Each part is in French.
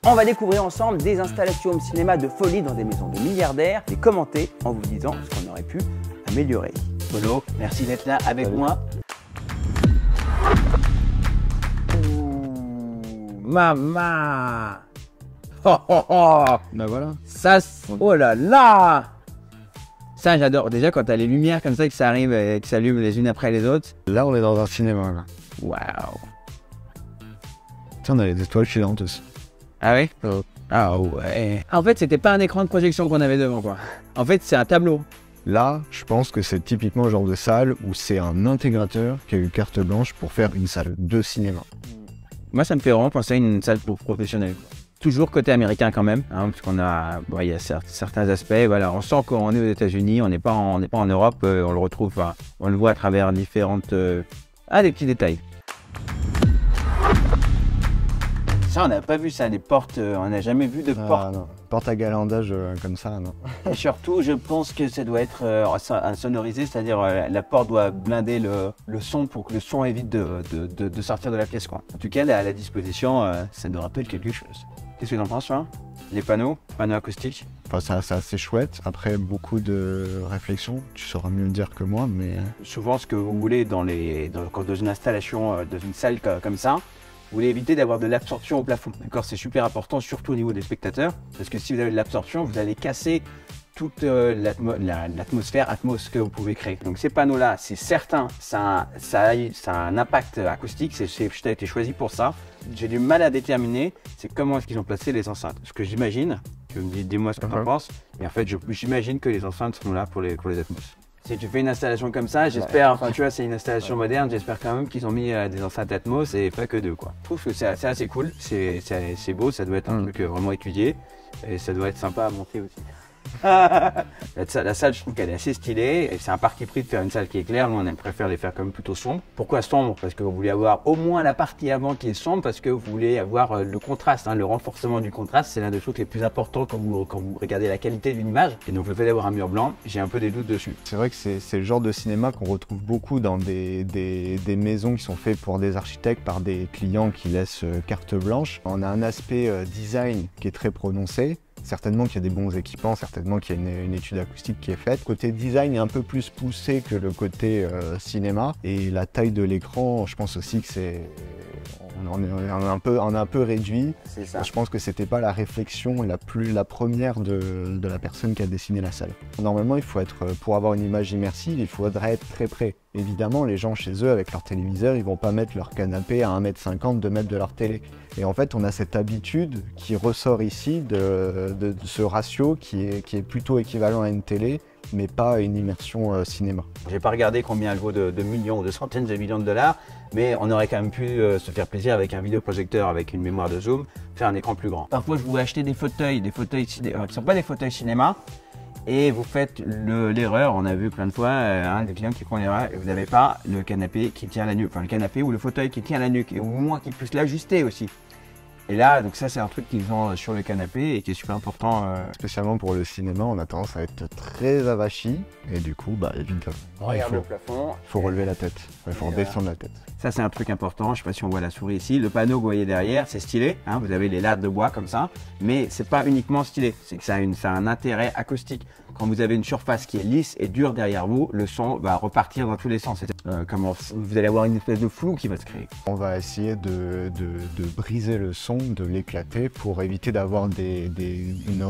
On va découvrir ensemble des installations home cinéma de folie dans des maisons de milliardaires et commenter en vous disant ce qu'on aurait pu améliorer. Polo, merci d'être là avec moi. Maman. Oh oh oh. Bah voilà. Ça, oh là là. Ça j'adore. Déjà quand t'as les lumières comme ça que ça arrive et que ça s'allument les unes après les autres. Là on est dans un cinéma là. Waouh. Tiens, on a les étoiles filantes aussi. Ah oui? Ah ouais. En fait c'était pas un écran de projection qu'on avait devant quoi. En fait c'est un tableau. Là, je pense que c'est typiquement le genre de salle où c'est un intégrateur qui a eu carte blanche pour faire une salle de cinéma. Moi ça me fait vraiment penser à une salle pour professionnels. Toujours côté américain quand même, hein, parce qu'on a, bon, il y a certains aspects, voilà, on sent qu'on est aux États-Unis, on n'est pas en Europe, on le retrouve, enfin, on le voit à travers différentes, des petits détails. Ça, on n'a pas vu ça, les portes, on n'a jamais vu de porte. Non. Porte à galandage comme ça, non. Et surtout, je pense que ça doit être sonorisé, c'est-à-dire la porte doit blinder le son pour que le son évite de sortir de la pièce, quoi. En tout cas, à la disposition, ça nous rappelle quelque chose. Qu'est-ce que tu en penses, hein? Les panneaux acoustiques? Enfin, c'est assez chouette. Après, beaucoup de réflexion. Tu sauras mieux le dire que moi, mais... Souvent, ce que vous voulez dans une installation, dans une salle comme ça, vous voulez éviter d'avoir de l'absorption au plafond. D'accord, c'est super important, surtout au niveau des spectateurs, parce que si vous avez de l'absorption, vous allez casser toute l'atmosphère que vous pouvez créer. Donc ces panneaux-là, c'est certain, ça a un impact acoustique, ça a été choisi pour ça. J'ai du mal à déterminer, c'est comment est-ce qu'ils ont placé les enceintes. Ce que j'imagine, dis-moi ce que tu en penses, mais en fait, j'imagine que les enceintes sont là pour les atmos. Si tu fais une installation comme ça, j'espère, enfin tu vois, c'est une installation moderne, j'espère quand même qu'ils ont mis des enceintes Atmos et pas que deux, quoi. Je trouve que c'est assez cool, c'est beau, ça doit être un truc vraiment étudié et ça doit être sympa à monter aussi. La salle, je trouve qu'elle est assez stylée et c'est un parti pris de faire une salle qui est claire. Nous, on préfère les faire comme plutôt sombre. Pourquoi sombre? Parce que vous voulez avoir au moins la partie avant qui est sombre, parce que vous voulez avoir le contraste, hein, le renforcement du contraste. C'est l'un des choses les plus importants quand vous regardez la qualité d'une image. Et donc, le fait d'avoir un mur blanc, j'ai un peu des doutes dessus. C'est vrai que c'est le genre de cinéma qu'on retrouve beaucoup dans des maisons qui sont faites pour des architectes, par des clients qui laissent carte blanche. On a un aspect design qui est très prononcé. Certainement qu'il y a des bons équipements, certainement qu'il y a une étude acoustique qui est faite. Le côté design est un peu plus poussé que le côté cinéma. Et la taille de l'écran, je pense aussi que c'est... On est un peu réduit. C'est ça. Je pense que c'était pas la réflexion la première de la personne qui a dessiné la salle. Normalement, pour avoir une image immersive, il faudrait être très près. Évidemment, les gens chez eux, avec leur téléviseur, ils vont pas mettre leur canapé à 1,50 m, 2 mètres de leur télé. Et en fait, on a cette habitude qui ressort ici de ce ratio qui est plutôt équivalent à une télé, mais pas à une immersion cinéma. J'ai pas regardé combien elle vaut de millions ou de centaines de millions de dollars, mais on aurait quand même pu se faire plaisir avec un vidéoprojecteur avec une mémoire de zoom, faire un écran plus grand. Parfois, je voulais acheter des fauteuils qui ne sont pas des fauteuils cinéma, et vous faites l'erreur, on a vu plein de fois, des clients qui font l'erreur, et vous n'avez pas le canapé qui tient à la nuque, enfin le canapé ou le fauteuil qui tient à la nuque, et au moins qu'ils puissent l'ajuster aussi. Et là, donc ça c'est un truc qu'ils ont sur le canapé et qui est super important. Spécialement pour le cinéma, on a tendance à être très avachi et du coup, évidemment, Regarde le plafond. Il faut relever la tête, il faut redescendre la tête. Ça c'est un truc important, je sais pas si on voit la souris ici, le panneau que vous voyez derrière, c'est stylé, hein, vous avez les lattes de bois comme ça, mais c'est pas uniquement stylé, c'est que ça a un intérêt acoustique. Quand vous avez une surface qui est lisse et dure derrière vous, le son va repartir dans tous les sens. Vous allez avoir une espèce de flou qui va se créer. On va essayer de briser le son, de l'éclater pour éviter d'avoir une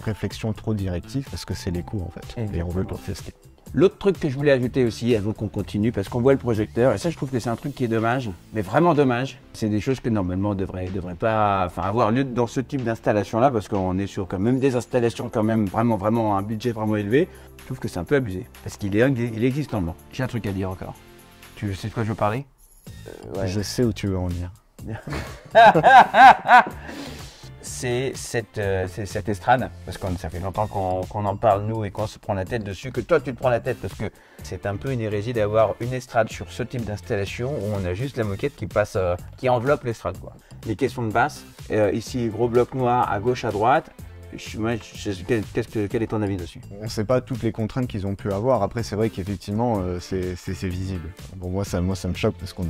réflexion trop directive parce que c'est les coûts en fait. Et on veut le tester. L'autre truc que je voulais ajouter aussi, avant qu'on continue, parce qu'on voit le projecteur, et ça je trouve que c'est un truc qui est dommage, mais vraiment dommage. C'est des choses que normalement devraient pas avoir lieu dans ce type d'installation-là, parce qu'on est sur quand même des installations quand même vraiment un budget vraiment élevé. Je trouve que c'est un peu abusé, parce qu'il existe normalement. J'ai un truc à dire encore. Tu sais de quoi je veux parler? Ouais. Je sais où tu veux en venir. C'est cette estrade, parce que ça fait longtemps qu'on en parle nous et qu'on se prend la tête dessus, que toi tu te prends la tête parce que c'est un peu une hérésie d'avoir une estrade sur ce type d'installation où on a juste la moquette qui passe, qui enveloppe l'estrade quoi. Les questions de basse, ici gros bloc noir à gauche à droite, quel est ton avis dessus? On ne sait pas toutes les contraintes qu'ils ont pu avoir. Après, c'est vrai qu'effectivement, c'est visible. Bon, moi, ça me choque parce qu'on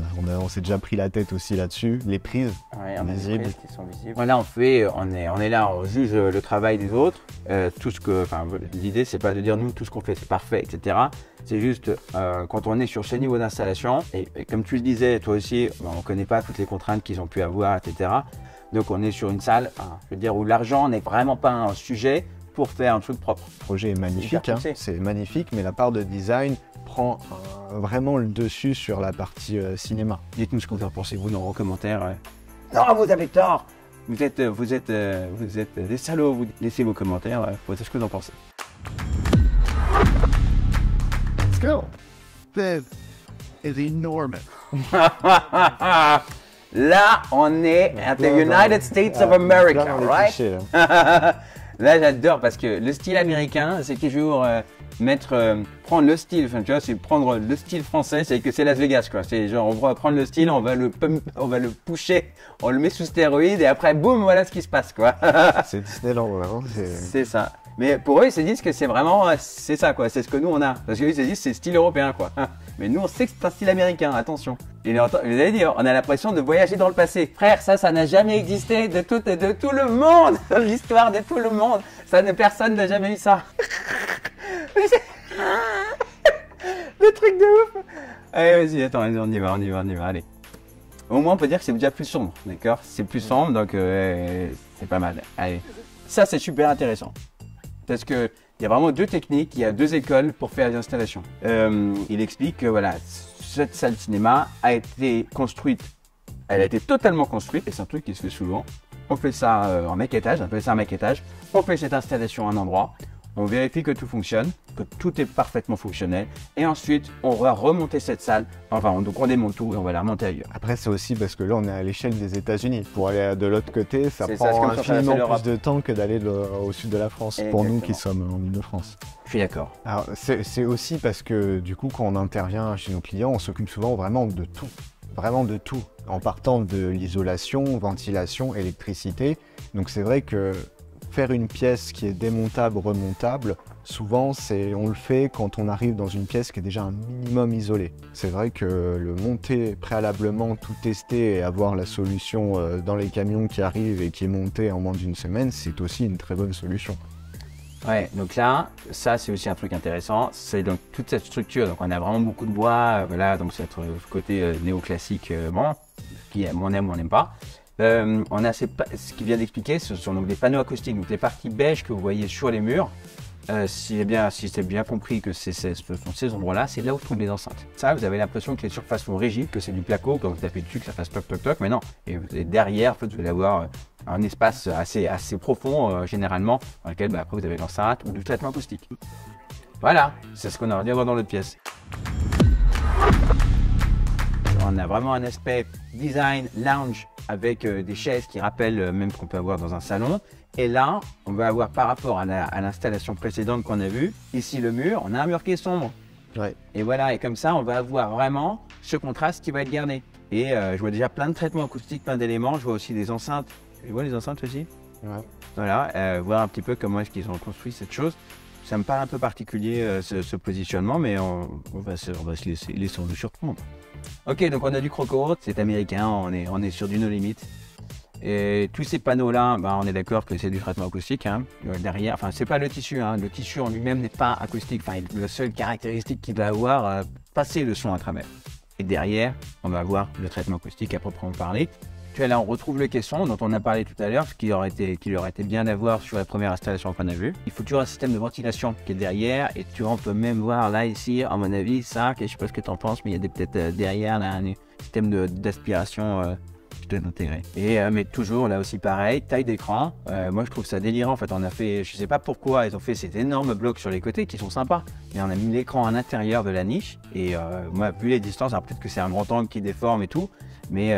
s'est déjà pris la tête aussi là-dessus. Les prises, ouais, on visibles. a des prises qui sont visibles. Voilà, on est là, on juge le travail des autres. L'idée, c'est pas de dire nous tout ce qu'on fait c'est parfait, etc. C'est juste quand on est sur ce niveau d'installation, et comme tu le disais, toi aussi, on ne connaît pas toutes les contraintes qu'ils ont pu avoir, etc. Donc on est sur une salle, je veux dire, où l'argent n'est vraiment pas un sujet pour faire un truc propre. Le projet est magnifique, hein. C'est magnifique, mais la part de design prend vraiment le dessus sur la partie cinéma. Dites-nous ce que vous en pensez, vous, dans vos commentaires. Non, vous avez tort. Vous êtes des salauds. Vous laissez vos commentaires. Vous savez ce que vous en pensez. Let's go. This is enormous. Là, on est at the United States of America, right? Clichés, hein. Là, j'adore parce que le style américain, c'est toujours prendre le style. Enfin, tu vois, c'est prendre le style français, c'est que c'est Las Vegas, quoi. C'est genre, on va prendre le style, on va le pusher, on le met sous stéroïdes et après, boum, voilà ce qui se passe, quoi. C'est Disneyland, vraiment. C'est ça. Mais pour eux, ils se disent que c'est vraiment, c'est ça, quoi. C'est ce que nous, on a. Parce qu'eux, ils se disent c'est style européen, quoi. Mais nous, on sait que c'est un style américain, attention. Et vous avez dit, on a l'impression de voyager dans le passé. Frère, ça n'a jamais existé de tout le monde. Dans l'histoire de tout le monde. Personne n'a jamais eu ça. Le truc de ouf. Allez, vas-y, attends, on y va, allez. Au moins, on peut dire que c'est déjà plus sombre, d'accord? C'est plus sombre, donc c'est pas mal. Allez. Ça, c'est super intéressant. Parce qu'il y a vraiment deux techniques, il y a deux écoles pour faire les installations. Il explique que voilà, cette salle de cinéma a été construite, elle a été totalement construite, et c'est un truc qui se fait souvent. On fait ça en maquettage, on appelle ça un maquettage. On fait cette installation à un endroit, on vérifie que tout fonctionne, que tout est parfaitement fonctionnel, et ensuite on va remonter cette salle, donc on démonte tout et on va la remonter ailleurs. Après, c'est aussi parce que là, on est à l'échelle des États-Unis. Pour aller de l'autre côté, ça prend infiniment plus de temps que d'aller au sud de la France, pour nous qui sommes en Île-de-France. Je suis d'accord. Alors, c'est aussi parce que du coup, quand on intervient chez nos clients, on s'occupe souvent vraiment de tout. Vraiment de tout. En partant de l'isolation, ventilation, électricité. Donc c'est vrai que faire une pièce qui est démontable, remontable, souvent on le fait quand on arrive dans une pièce qui est déjà un minimum isolée. C'est vrai que le monter préalablement, tout tester et avoir la solution dans les camions qui arrivent et qui est montée en moins d'une semaine, c'est aussi une très bonne solution. Ouais, donc là, ça c'est aussi un truc intéressant, c'est donc toute cette structure, donc on a vraiment beaucoup de bois, voilà, donc c'est notre côté néoclassique, on aime ou on n'aime pas. On a ce qu'il vient d'expliquer, ce sont donc des panneaux acoustiques, donc les parties beiges que vous voyez sur les murs. Si c'est bien compris que ce sont ces endroits-là, c'est là où se trouvent les enceintes. Ça, vous avez l'impression que les surfaces sont rigides, que c'est du placo, quand vous tapez dessus, que ça fasse toc toc toc, mais non. Et derrière, en fait, vous allez avoir un espace assez profond, généralement, dans lequel après vous avez l'enceinte ou du traitement acoustique. Voilà, c'est ce qu'on aurait dû avoir dans l'autre pièce. On a vraiment un aspect design, lounge, avec des chaises qui rappellent même ce qu'on peut avoir dans un salon. Et là, on va avoir par rapport à l'installation précédente qu'on a vue, ici le mur, on a un mur qui est sombre. Ouais. Et voilà, et comme ça, on va avoir vraiment ce contraste qui va être gardé. Et je vois déjà plein de traitements acoustiques, plein d'éléments. Je vois aussi des enceintes. Tu vois les enceintes aussi? Ouais. Voilà, voir un petit peu comment est-ce qu'ils ont construit cette chose. Ça me paraît un peu particulier ce positionnement, mais on va se laisser nous surprendre. Ok, donc on a du croco, c'est américain, on est sur du no limit. Et tous ces panneaux-là, on est d'accord que c'est du traitement acoustique. Hein. Derrière, c'est pas le tissu, hein. Le tissu en lui-même n'est pas acoustique. La seule caractéristique qu'il va avoir, passer le son à travers. Et derrière, on va avoir le traitement acoustique à proprement parler. Tu vois, là, on retrouve le caisson dont on a parlé tout à l'heure, ce qu'il aurait été bien d'avoir sur la première installation qu'on a vue. Il faut toujours un système de ventilation qui est derrière, et tu vois, on peut même voir là, ici, à mon avis, ça, je sais pas ce que tu en penses, mais il y a peut-être derrière là, un système d'aspiration intégré. Et mais toujours là aussi pareil, taille d'écran. Moi je trouve ça délirant. En fait, on a fait, je sais pas pourquoi, ils ont fait ces énormes blocs sur les côtés qui sont sympas. Mais on a mis l'écran à l'intérieur de la niche. Et moi, vu les distances, alors peut-être que c'est un grand angle qui déforme et tout. Mais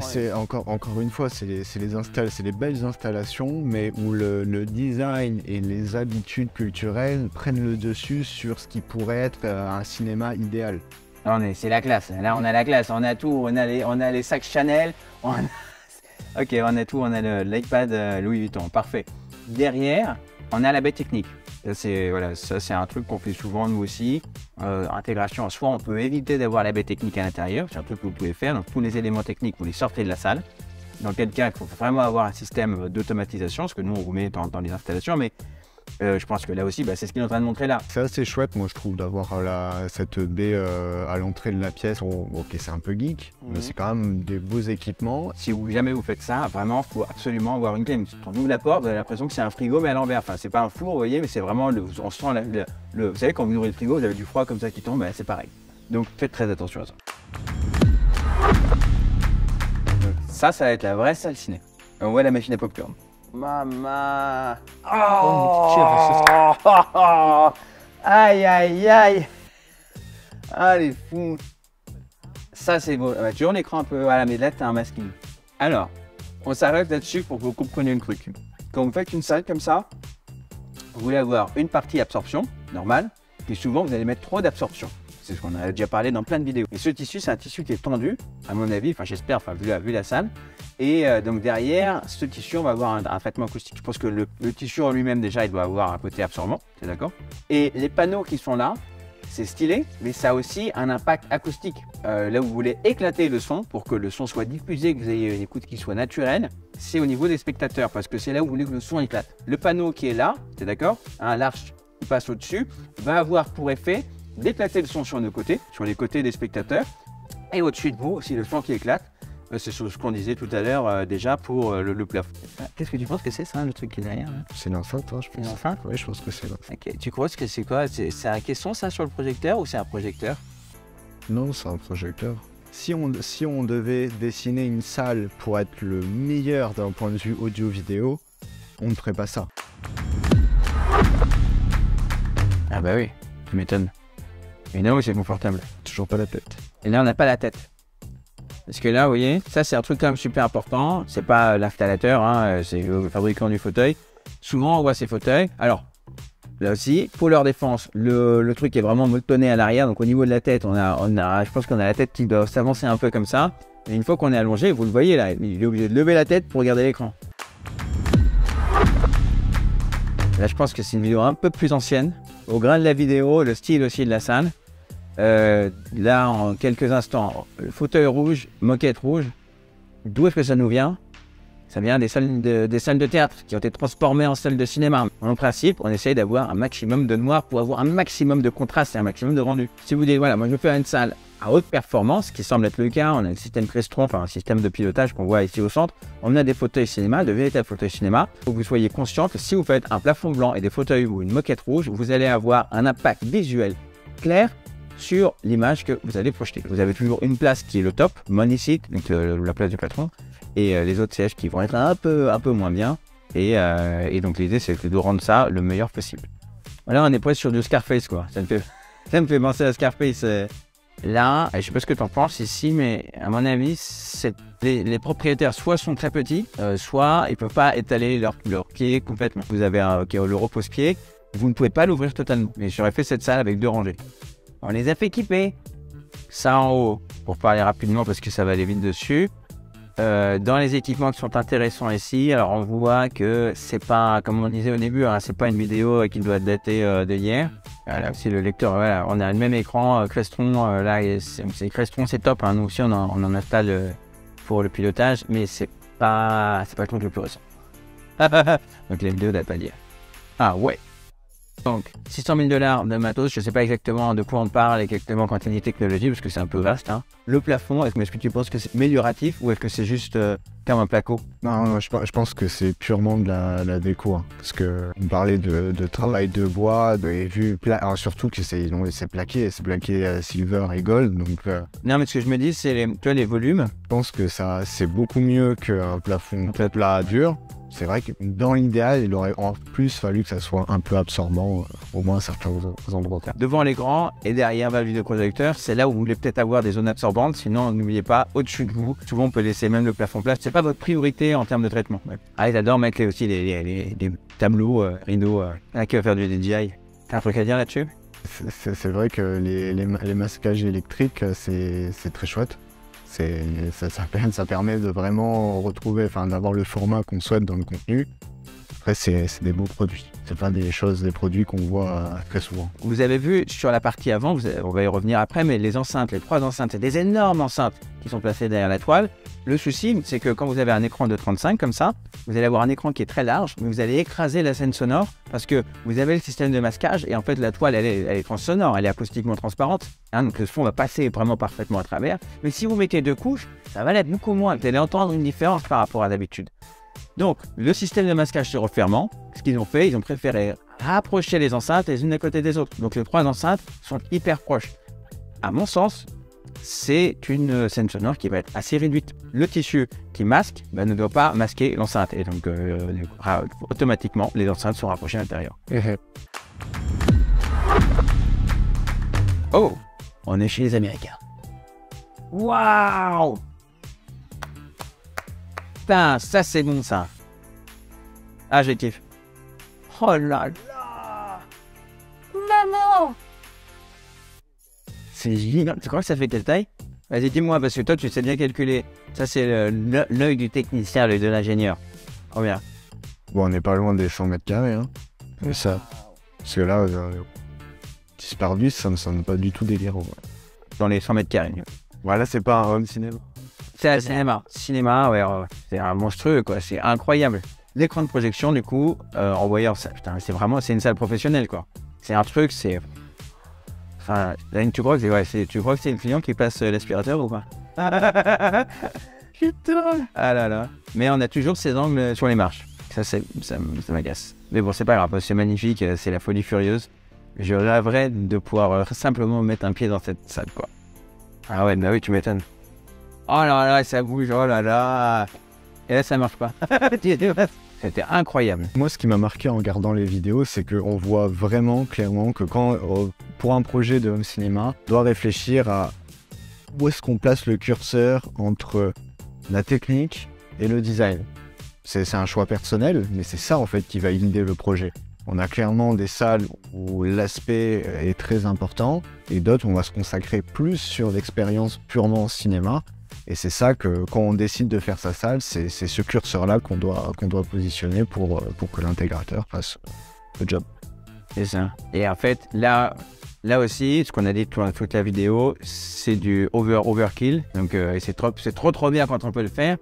c'est encore une fois, c'est les belles installations, mais où le design et les habitudes culturelles prennent le dessus sur ce qui pourrait être un cinéma idéal. C'est la classe. Là, on a la classe. On a tout. On a les sacs Chanel. Ok, on a tout, on a l'iPad Louis Vuitton, parfait. Derrière, on a la baie technique. Ça, c'est un truc qu'on fait souvent nous aussi. Intégration, soit on peut éviter d'avoir la baie technique à l'intérieur, c'est un truc que vous pouvez faire. Donc tous les éléments techniques, vous les sortez de la salle. Dans quel cas, il faut vraiment avoir un système d'automatisation, ce que nous on vous met dans les installations, mais je pense que là aussi, c'est ce qu'il est en train de montrer là. C'est assez chouette, moi je trouve, d'avoir cette baie à l'entrée de la pièce. Ok, c'est un peu geek, mais c'est quand même des beaux équipements. Si jamais vous faites ça, vraiment, il faut absolument avoir une clé. Quand on ouvre la porte, vous avez l'impression que c'est un frigo, mais à l'envers. Enfin, c'est pas un four, vous voyez, mais c'est vraiment, on sent vous savez, quand vous ouvrez le frigo, vous avez du froid comme ça qui tombe, c'est pareil. Donc faites très attention à ça. Donc, ça va être la vraie salle ciné. On voit la machine à popcorn. Maman. Oh, aïe, aïe, aïe. Ah, les fous. Ça, c'est beau. Toujours l'écran un peu. Voilà, mais là, tu as un masking. Alors, on s'arrête là-dessus pour que vous compreniez un truc. Quand vous faites une salle comme ça, vous voulez avoir une partie absorption, normale, et souvent, vous allez mettre trop d'absorption. C'est ce qu'on a déjà parlé dans plein de vidéos. Et ce tissu, c'est un tissu qui est tendu, à mon avis, enfin j'espère, vu la salle. Et donc derrière, ce tissu, on va avoir un traitement acoustique. Je pense que le tissu en lui-même, déjà, il doit avoir un côté absorbant, c'est d'accord? Et les panneaux qui sont là, c'est stylé, mais ça a aussi un impact acoustique. Là où vous voulez éclater le son pour que le son soit diffusé, que vous ayez une écoute qui soit naturelle, c'est au niveau des spectateurs, parce que c'est là où vous voulez que le son éclate. Le panneau qui est là, c'est d'accord? Un large qui passe au-dessus, va avoir pour effet d'éclater le son sur nos côtés, sur les côtés des spectateurs, et au-dessus de vous aussi le son qui éclate. C'est ce qu'on disait tout à l'heure déjà pour le plafond. Qu'est-ce que tu penses que c'est ça, le truc qui est derrière là? C'est une enceinte, je pense. Une enceinte? Oui, je pense que c'est l'enceinte. Okay. Tu crois que c'est quoi? C'est un caisson ça sur le projecteur ou c'est un projecteur? Non, c'est un projecteur. Si on devait dessiner une salle pour être le meilleur d'un point de vue audio-vidéo, on ne ferait pas ça. Ah bah oui, tu m'étonnes. Mais là, oui, c'est confortable. Toujours pas la tête. Et là, on n'a pas la tête. Parce que là, vous voyez, ça, c'est un truc quand même super important. C'est pas l'installateur, hein, c'est le fabricant du fauteuil. Souvent, on voit ces fauteuils. Alors, là aussi, pour leur défense, le truc est vraiment motonné à l'arrière. Donc, au niveau de la tête, je pense qu'on a la tête qui doit s'avancer un peu comme ça. Et une fois qu'on est allongé, vous le voyez là, il est obligé de lever la tête pour regarder l'écran. Là, je pense que c'est une vidéo un peu plus ancienne. Au grain de la vidéo, le style aussi de la salle. Là, en quelques instants, le fauteuil rouge, moquette rouge. D'où est-ce que ça nous vient? Ça vient des salles de théâtre qui ont été transformées en salles de cinéma. En principe, on essaye d'avoir un maximum de noir pour avoir un maximum de contraste et un maximum de rendu. Si vous dites, voilà, moi je veux faire une salle à haute performance, ce qui semble être le cas, on a le système Crestron, enfin un système de pilotage qu'on voit ici au centre, on a des fauteuils cinéma, de véritables fauteuils cinéma. Il faut que vous soyez conscient que si vous faites un plafond blanc et des fauteuils ou une moquette rouge, vous allez avoir un impact visuel clair sur l'image que vous allez projeter. Vous avez toujours une place qui est le top, money seat, donc la place du patron, et les autres sièges qui vont être un peu moins bien. Et donc l'idée c'est de rendre ça le meilleur possible. Voilà, on est presque sur du Scarface quoi. Ça me fait penser à Scarface. Là, je sais pas ce que tu en penses ici, mais à mon avis, les propriétaires soit sont très petits, soit ils peuvent pas étaler leur pied complètement. Vous avez le repose-pied, vous ne pouvez pas l'ouvrir totalement. Mais j'aurais fait cette salle avec 2 rangées. On les a fait équiper. Ça en haut, pour parler rapidement parce que ça va aller vite dessus. Dans les équipements qui sont intéressants ici, alors on voit que c'est pas, comme on disait au début, hein, c'est pas une vidéo qui doit dater de hier. Là aussi le lecteur, voilà, on a le même écran Crestron, là c'est Crestron, c'est top, hein, nous aussi on en installe pour le pilotage, mais c'est pas le truc le plus récent. Donc la vidéo date pas d'hier. Ah ouais. Donc, 600 000 $ de matos, je ne sais pas exactement de quoi on parle, exactement quantité technologie, parce que c'est un peu vaste. Hein. Le plafond, est-ce que tu penses que c'est amélioratif ou est-ce que c'est juste comme un placo? Non, je pense que c'est purement de la déco. Hein, parce qu'on parlait de travail de bois, alors surtout que c'est plaqué silver et gold. Donc, non, mais ce que je me dis, c'est les volumes. Je pense que ça c'est beaucoup mieux qu'un plafond plat dur. C'est vrai que dans l'idéal, il aurait en plus fallu que ça soit un peu absorbant, au moins à certains endroits. Devant l'écran et derrière le vidéoprojecteur, c'est là où vous voulez peut-être avoir des zones absorbantes, sinon n'oubliez pas, au-dessus de vous, souvent on peut laisser même le plafond plat. C'est pas votre priorité en termes de traitement. Ouais. Ah, ils adorent mettre aussi les tableaux, rideaux, qui va faire du DJI. T'as un truc à dire là-dessus? C'est vrai que les masquages électriques, c'est très chouette. Ça permet de vraiment retrouver, enfin d'avoir le format qu'on souhaite dans le contenu. Après, c'est des beaux produits. C'est pas des produits qu'on voit très souvent. Vous avez vu sur la partie avant, on va y revenir après, mais les enceintes, les 3 enceintes, c'est des énormes enceintes qui sont placées derrière la toile. Le souci, c'est que quand vous avez un écran de 35 comme ça, vous allez avoir un écran qui est très large, mais vous allez écraser la scène sonore parce que vous avez le système de masquage et en fait la toile, elle est transsonore, elle est acoustiquement transparente. Hein, donc le son va passer vraiment parfaitement à travers. Mais si vous mettez 2 couches, ça va l'être beaucoup moins. Vous allez entendre une différence par rapport à d'habitude. Donc, le système de masquage se refermant, ce qu'ils ont fait, ils ont préféré rapprocher les enceintes les unes à côté des autres. Donc, les 3 enceintes sont hyper proches. À mon sens, c'est une scène sonore qui va être assez réduite. Le tissu qui masque ne doit pas masquer l'enceinte. Et donc, automatiquement, les enceintes sont rapprochées à l'intérieur. Oh, on est chez les Américains. Waouh! Putain, ça c'est bon ça. Ah, j'ai kiffé. Oh là là. Maman. C'est génial. Tu crois que ça fait quelle taille? Vas-y, dis-moi, parce que toi, tu sais bien calculer. Ça, c'est l'œil du technicien, l'œil de l'ingénieur. Oh bien. Bon, on n'est pas loin des 100 mètres carrés, hein. Mais ça. Parce que là, 10 par 10, ça me semble pas du tout délirant. Ouais. Dans les 100 mètres carrés. Voilà, c'est pas un home cinéma. C'est un cinéma. Cinéma, ouais, c'est un monstrueux, quoi. C'est incroyable. L'écran de projection, du coup, en voyant ça, putain, c'est une salle professionnelle, quoi. C'est un truc, c'est... Enfin, tu crois que c'est le client qui passe l'aspirateur ou pas? Putain. Ah là là. Mais on a toujours ces angles sur les marches. Ça m'agace. Mais bon, c'est pas grave, c'est magnifique, c'est la folie furieuse. Je rêverais de pouvoir simplement mettre un pied dans cette salle, quoi. Ah ouais, bah oui, tu m'étonnes. Oh là là, ça bouge, oh là là. Et là, ça marche pas. C'était incroyable. Moi, ce qui m'a marqué en regardant les vidéos, c'est qu'on voit vraiment clairement que quand, pour un projet de home cinéma, on doit réfléchir à où est-ce qu'on place le curseur entre la technique et le design. C'est un choix personnel, mais c'est ça en fait qui va guider le projet. On a clairement des salles où l'aspect est très important et d'autres où on va se consacrer plus sur l'expérience purement cinéma. Et c'est ça que quand on décide de faire sa salle, c'est ce curseur-là qu'on doit positionner pour que l'intégrateur fasse le job. C'est ça. Et en fait, là aussi, ce qu'on a dit toute la vidéo, c'est du overkill. Donc c'est trop bien quand on peut le faire.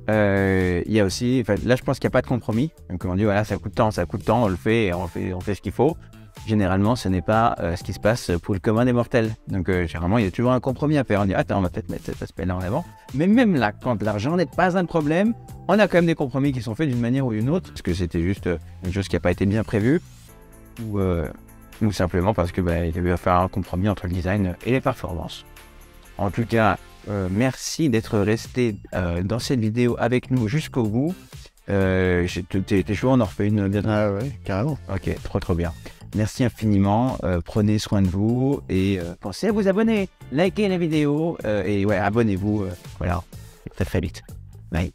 Il y a aussi, enfin, là je pense qu'il n'y a pas de compromis. Donc on dit voilà, ça coûte tant, on le fait et on fait ce qu'il faut. Généralement, ce n'est pas ce qui se passe pour le commun des mortels. Donc, généralement, il y a toujours un compromis à faire. On dit, attends, on va peut-être mettre cet aspect-là en avant. Mais même là, quand l'argent n'est pas un problème, on a quand même des compromis qui sont faits d'une manière ou d'une autre, parce que c'était juste une chose qui n'a pas été bien prévue, ou simplement parce que il y avait à faire un compromis entre le design et les performances. En tout cas, merci d'être resté dans cette vidéo avec nous jusqu'au bout. T'es chaud, on en refait une bientôt. Ah ouais, carrément. Ok, trop bien. Merci infiniment, prenez soin de vous et pensez à vous abonner, likez la vidéo et ouais, abonnez-vous, voilà, ça fait vite. Bye.